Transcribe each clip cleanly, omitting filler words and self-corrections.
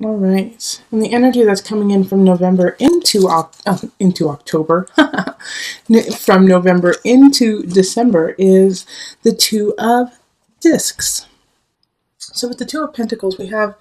All right. And the energy that's coming in from November into October, from November into December, is the Two of Discs. So with the Two of Pentacles, we have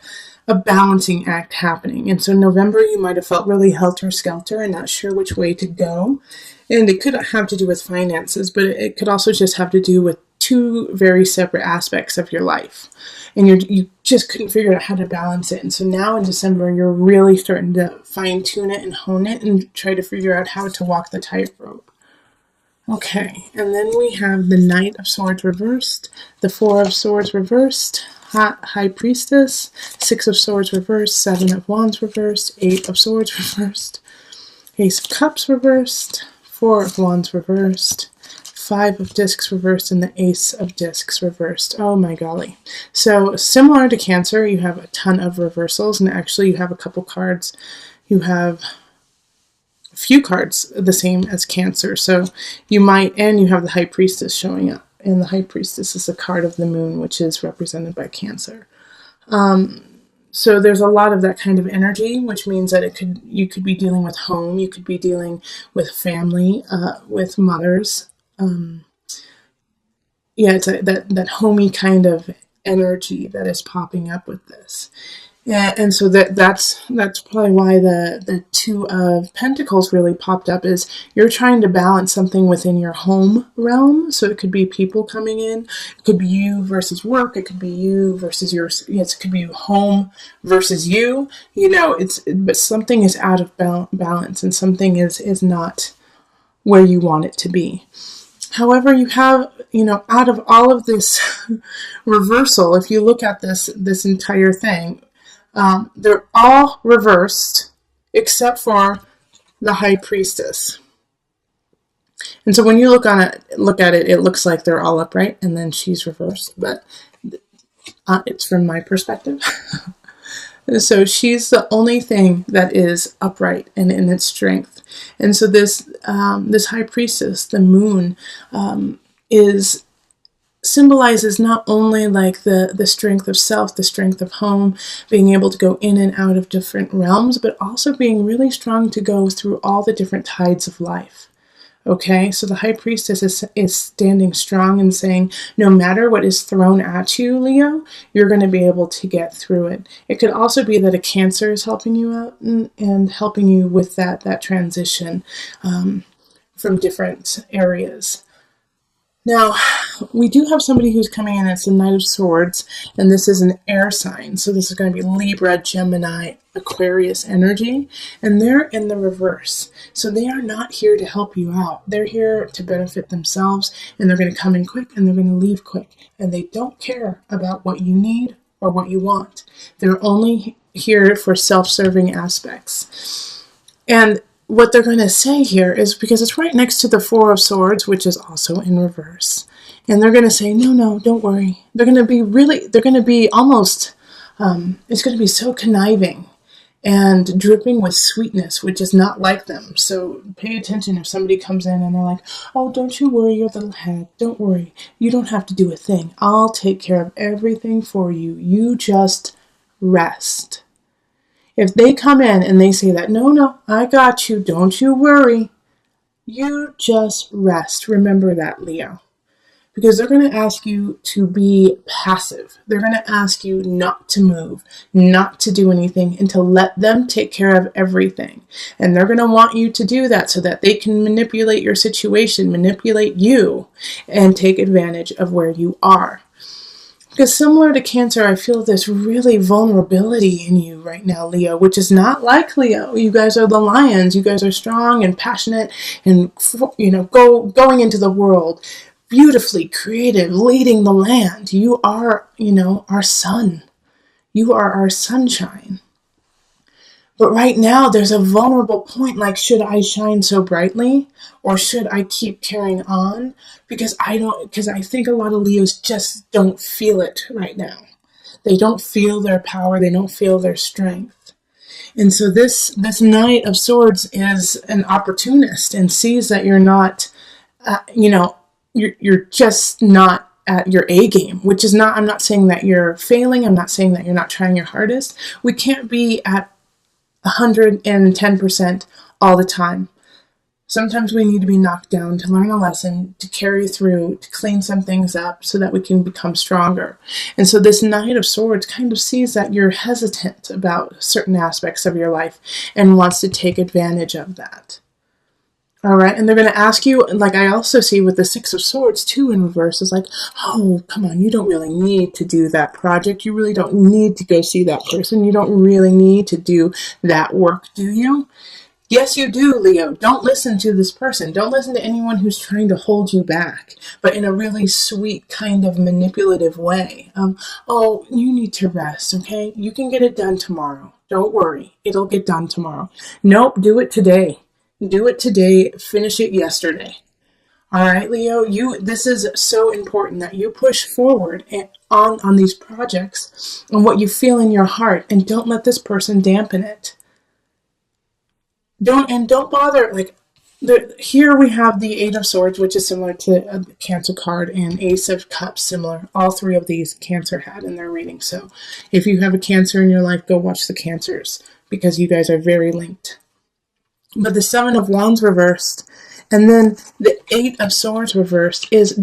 a balancing act happening. And so November, you might have felt really helter-skelter and not sure which way to go. And it could have to do with finances, but it could also just have to do with two very separate aspects of your life. And you just couldn't figure out how to balance it. And so now in December, you're really starting to fine-tune it and hone it and try to figure out how to walk the tightrope. Okay, and then we have the Knight of Swords reversed, the Four of Swords reversed, High Priestess, Six of Swords reversed, Seven of Wands reversed, Eight of Swords reversed, Ace of Cups reversed, Four of Wands reversed, Five of Discs reversed, and the Ace of Discs reversed. Oh my golly. So similar to Cancer, you have a ton of reversals, and actually you have a couple cards. You have a few cards the same as Cancer. So you might, and you have the High Priestess showing up. And the High Priestess is a card of the moon, which is represented by Cancer. So there's a lot of that kind of energy, which means that you could be dealing with home, you could be dealing with family, with mothers. It's that homey kind of energy that is popping up with this. Yeah, and so that's probably why the Two of Pentacles really popped up, is you're trying to balance something within your home realm. So it could be people coming in, it could be you versus work, it could be you versus it could be home versus you. But something is out of balance, and something is not where you want it to be. However, you have, out of all of this reversal, if you look at this entire thing, they're all reversed except for the High Priestess. And so when you look at it, it looks like they're all upright and then she's reversed, but it's from my perspective. So she's the only thing that is upright and in its strength. And so this High Priestess, the moon, symbolizes not only like the strength of self, the strength of home, being able to go in and out of different realms, but also being really strong to go through all the different tides of life. Okay, so the High Priestess is standing strong and saying, no matter what is thrown at you, Leo, you're going to be able to get through it. It could also be that a Cancer is helping you out and helping you with that transition from different areas. Now, we do have somebody who's coming in. It's the Knight of Swords, and this is an air sign. So this is going to be Libra, Gemini, Aquarius energy, and they're in the reverse. So they are not here to help you out. They're here to benefit themselves, and they're going to come in quick, and they're going to leave quick. And they don't care about what you need or what you want. They're only here for self-serving aspects. And what they're going to say here is, because it's right next to the Four of Swords, which is also in reverse. And they're going to say, no, don't worry. They're going to be almost, it's going to be so conniving and dripping with sweetness, which is not like them. So pay attention if somebody comes in and they're like, oh, don't you worry your little head. Don't worry. You don't have to do a thing. I'll take care of everything for you. You just rest. If they come in and they say that, no, I got you, don't you worry, you just rest. Remember that, Leo. Because they're going to ask you to be passive. They're going to ask you not to move, not to do anything, and to let them take care of everything. And they're going to want you to do that so that they can manipulate your situation, manipulate you, and take advantage of where you are. Because similar to Cancer, I feel this really vulnerability in you right now, Leo, which is not like Leo. You guys are the lions. You guys are strong and passionate and, going into the world, beautifully creative, leading the land. You are, our sun. You are our sunshine. But right now, there's a vulnerable point, like, should I shine so brightly, or should I keep carrying on? Because I think a lot of Leos just don't feel it right now. They don't feel their power. They don't feel their strength. And so this Knight of Swords is an opportunist and sees that you're not, you're just not at your A game, which is not, I'm not saying that you're failing. I'm not saying that you're not trying your hardest. We can't be at 110% all the time. Sometimes we need to be knocked down to learn a lesson, to carry through, to clean some things up so that we can become stronger. And so this Knight of Swords kind of sees that you're hesitant about certain aspects of your life and wants to take advantage of that. All right, and they're going to ask you, like I also see with the Six of Swords too in reverse, is like, oh, come on, you don't really need to do that project. You really don't need to go see that person. You don't really need to do that work, do you? Yes, you do, Leo. Don't listen to this person. Don't listen to anyone who's trying to hold you back, but in a really sweet kind of manipulative way. Oh, you need to rest, okay? You can get it done tomorrow. Don't worry. It'll get done tomorrow. Nope, do it today. Do it today. Finish it yesterday. All right, Leo, this is so important that you push forward on these projects and what you feel in your heart, and don't let this person dampen it. Don't bother, like, here we have the Eight of Swords, which is similar to a Cancer card, and Ace of Cups, similar. All three of these Cancer had in their reading. So if you have a Cancer in your life, go watch the Cancers, because you guys are very linked. But the Seven of Wands reversed, and then the Eight of Swords reversed is,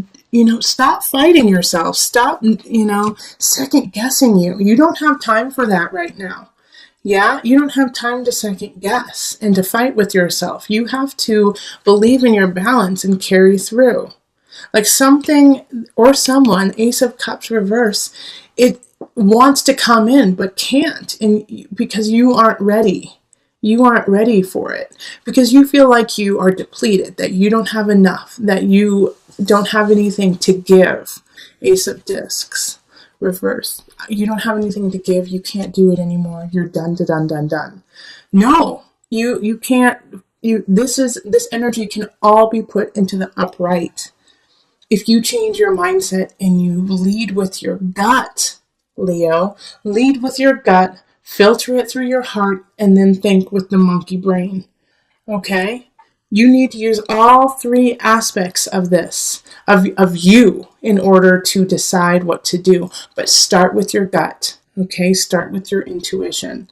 stop fighting yourself. Stop, second guessing you. You don't have time for that right now. Yeah, you don't have time to second guess and to fight with yourself. You have to believe in your balance and carry through. Like something or someone, Ace of Cups reverse, it wants to come in but can't, and because you aren't ready. You aren't ready for it because you feel like you are depleted, that you don't have enough, that you don't have anything to give. Ace of Discs reverse. You don't have anything to give. You can't do it anymore. You're done. No, you can't. This energy can all be put into the upright. If you change your mindset and you lead with your gut, Leo, lead with your gut, filter it through your heart, and then think with the monkey brain. Okay? You need to use all three aspects of this, of you, in order to decide what to do. But start with your gut, okay? Start with your intuition.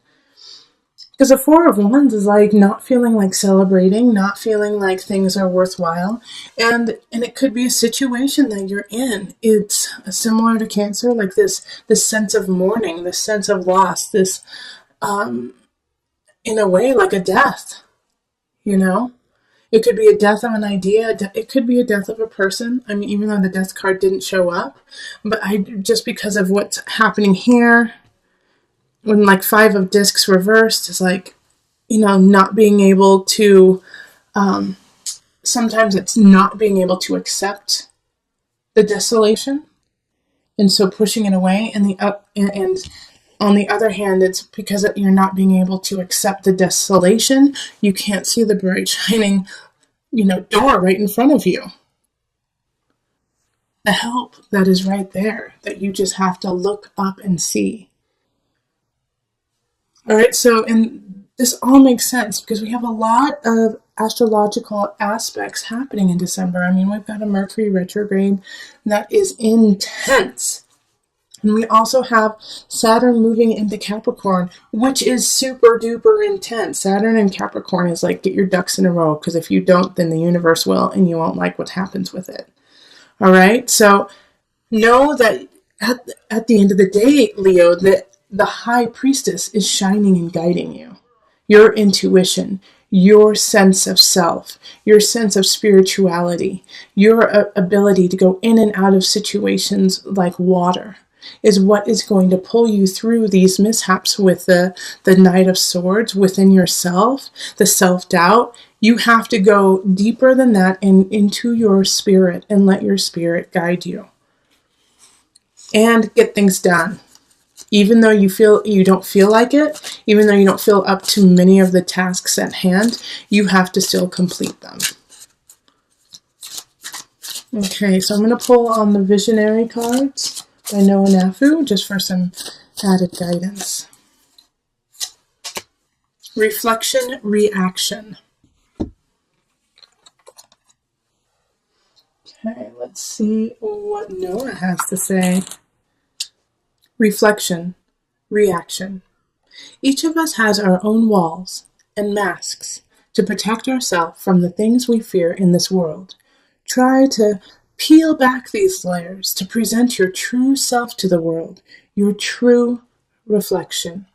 Because the Four of Wands is like not feeling like celebrating, not feeling like things are worthwhile. And it could be a situation that you're in. It's similar to Cancer, like this sense of mourning, this sense of loss, this, in a way, like a death, It could be a death of an idea. It could be a death of a person. I mean, even though the death card didn't show up, but just because of what's happening here, when like Five of Discs reversed is like, not being able to, sometimes it's not being able to accept the desolation. And so pushing it away, and on the other hand, it's because you're not being able to accept the desolation. You can't see the bright shining, door right in front of you. The help that is right there, that you just have to look up and see. All right, so, and this all makes sense because we have a lot of astrological aspects happening in December. I mean, we've got a Mercury retrograde that is intense. And we also have Saturn moving into Capricorn, which is super duper intense. Saturn in Capricorn is like, get your ducks in a row, because if you don't, then the universe will, and you won't like what happens with it. All right, so know that at the end of the day, Leo, that the High Priestess is shining and guiding you. Your intuition, your sense of self, your sense of spirituality, your ability to go in and out of situations like water is what is going to pull you through these mishaps with the Knight of Swords within yourself, the self-doubt. You have to go deeper than that and into your spirit and let your spirit guide you. And get things done. Even though you don't feel like it, even though you don't feel up to many of the tasks at hand, you have to still complete them. Okay, so I'm going to pull on the Visionary cards by Noah Nafu, just for some added guidance. Reflection, reaction. Okay, let's see what Noah has to say. Reflection, reaction. Each of us has our own walls and masks to protect ourselves from the things we fear in this world. Try to peel back these layers to present your true self to the world, your true reflection.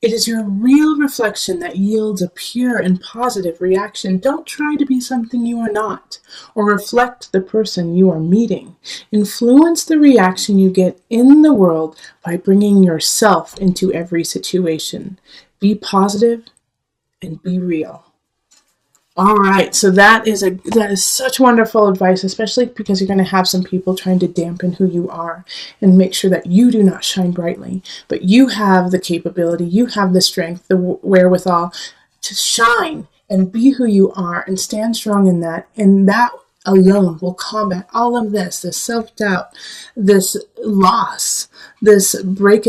It is your real reflection that yields a pure and positive reaction. Don't try to be something you are not, or reflect the person you are meeting. Influence the reaction you get in the world by bringing yourself into every situation. Be positive and be real. All right, so that is such wonderful advice, especially because you're going to have some people trying to dampen who you are and make sure that you do not shine brightly, but you have the capability, you have the strength, the wherewithal to shine and be who you are and stand strong in that, and that alone will combat all of this self-doubt, this loss, this break